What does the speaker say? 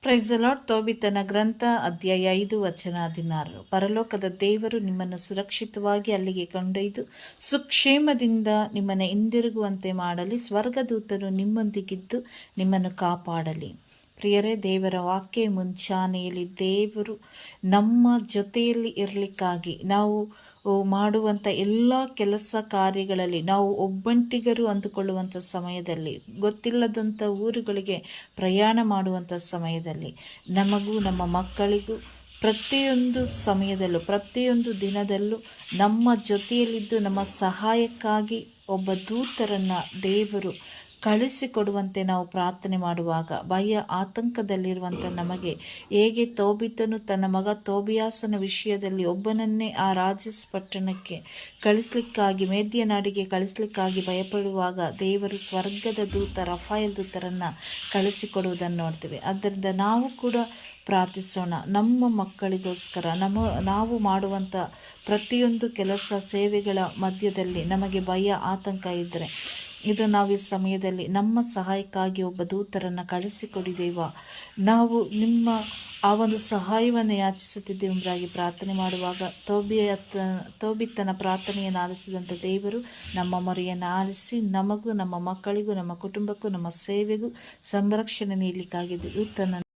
Praise the lord. ತೋಬಿತನ ಗ್ರಂಥ ಅಧ್ಯಾಯ 5 ವಚನ 16. ಪರಲೋಕದ ದೇವರು ನಿಮ್ಮನ್ನು ಸುರಕ್ಷಿತವಾಗಿ ಅಲ್ಲಿಗೆ ಕೊಂಡೊಯ್ದು ಸುಕ್ಷೇಮದಿಂದ ನಿಮ್ಮನ್ನು ಹಿಂದಿರುಗುವಂತೆ ಮಾಡಲಿ. ಸ್ವರ್ಗದೂತನು ನಿಮ್ಮೊಂದಿಗಿದ್ದು ನಿಮ್ಮನ್ನು ಕಾಪಾಡಲಿ. ಪ್ರಿಯರೇ, ದೇವರ ವಾಕ್ಯ ಮುಂಚಾನೆಯಲ್ಲಿ ದೇವರು ನಮ್ಮ ಜೊತೆಯಲ್ಲಿ ಇರಲಿಕ್ಕಾಗಿ ನಾವು ಮಾಡುವಂಥ ಎಲ್ಲ ಕೆಲಸ ಕಾರ್ಯಗಳಲ್ಲಿ ನಾವು ಒಬ್ಬಂಟಿಗರು ಅಂದುಕೊಳ್ಳುವಂಥ ಸಮಯದಲ್ಲಿ, ಗೊತ್ತಿಲ್ಲದಂಥ ಊರುಗಳಿಗೆ ಪ್ರಯಾಣ ಮಾಡುವಂಥ ಸಮಯದಲ್ಲಿ, ನಮಗೂ ನಮ್ಮ ಮಕ್ಕಳಿಗೂ ಪ್ರತಿಯೊಂದು ಸಮಯದಲ್ಲೂ ಪ್ರತಿಯೊಂದು ದಿನದಲ್ಲೂ ನಮ್ಮ ಜೊತೆಯಲ್ಲಿದ್ದು ನಮ್ಮ ಸಹಾಯಕ್ಕಾಗಿ ಒಬ್ಬ ದೂತರನ್ನು ದೇವರು ಕಳಿಸಿಕೊಡುವಂತೆ ನಾವು ಪ್ರಾರ್ಥನೆ ಮಾಡುವಾಗ, ಭಯ ಆತಂಕದಲ್ಲಿರುವಂಥ ನಮಗೆ ಹೇಗೆ ತೋಬಿತನು ತನ್ನ ಮಗ ತೋಬಿಯಾಸನ ವಿಷಯದಲ್ಲಿ ಒಬ್ಬನನ್ನೇ ಆ ರಾಜಸ್ ಪಟ್ಟಣಕ್ಕೆ ಕಳಿಸ್ಲಿಕ್ಕಾಗಿ, ಮೇದ್ಯ ನಾಡಿಗೆ ಕಳಿಸ್ಲಿಕ್ಕಾಗಿ ಭಯಪಡುವಾಗ ದೇವರು ಸ್ವರ್ಗದ ದೂತ ರಫಾಯಲ್ ದೂತರನ್ನು ಕಳಿಸಿಕೊಡುವುದನ್ನು ನೋಡ್ತೀವಿ. ಆದ್ದರಿಂದ ನಾವು ಕೂಡ ಪ್ರಾರ್ಥಿಸೋಣ. ನಮ್ಮ ಮಕ್ಕಳಿಗೋಸ್ಕರ ನಾವು ಮಾಡುವಂಥ ಪ್ರತಿಯೊಂದು ಕೆಲಸ ಸೇವೆಗಳ ಮಧ್ಯದಲ್ಲಿ ನಮಗೆ ಭಯ ಆತಂಕ ಇದ್ದರೆ, ಇದು ನಾವು ಈ ಸಮಯದಲ್ಲಿ ನಮ್ಮ ಸಹಾಯಕ್ಕಾಗಿ ಒಬ್ಬ ದೂತರನ್ನು ಕಳಿಸಿಕೊಡಿದೇವ, ನಾವು ನಿಮ್ಮ ಆ ಒಂದು ಸಹಾಯವನ್ನು ಯಾಚಿಸುತ್ತಿದ್ದೇವೆ ಎಂಬುದಾಗಿ ಪ್ರಾರ್ಥನೆ ಮಾಡುವಾಗ, ತೋಬಿತನ ಪ್ರಾರ್ಥನೆಯನ್ನು ಆಲಿಸಿದಂಥ ದೇವರು ನಮ್ಮ ಮೊರೆಯನ್ನು ಆಲಿಸಿ ನಮಗೂ ನಮ್ಮ ಮಕ್ಕಳಿಗೂ ನಮ್ಮ ಕುಟುಂಬಕ್ಕೂ ನಮ್ಮ ಸೇವೆಗೂ ಸಂರಕ್ಷಣೆ ನೀಡಲಿಕ್ಕಾಗಿದೆ.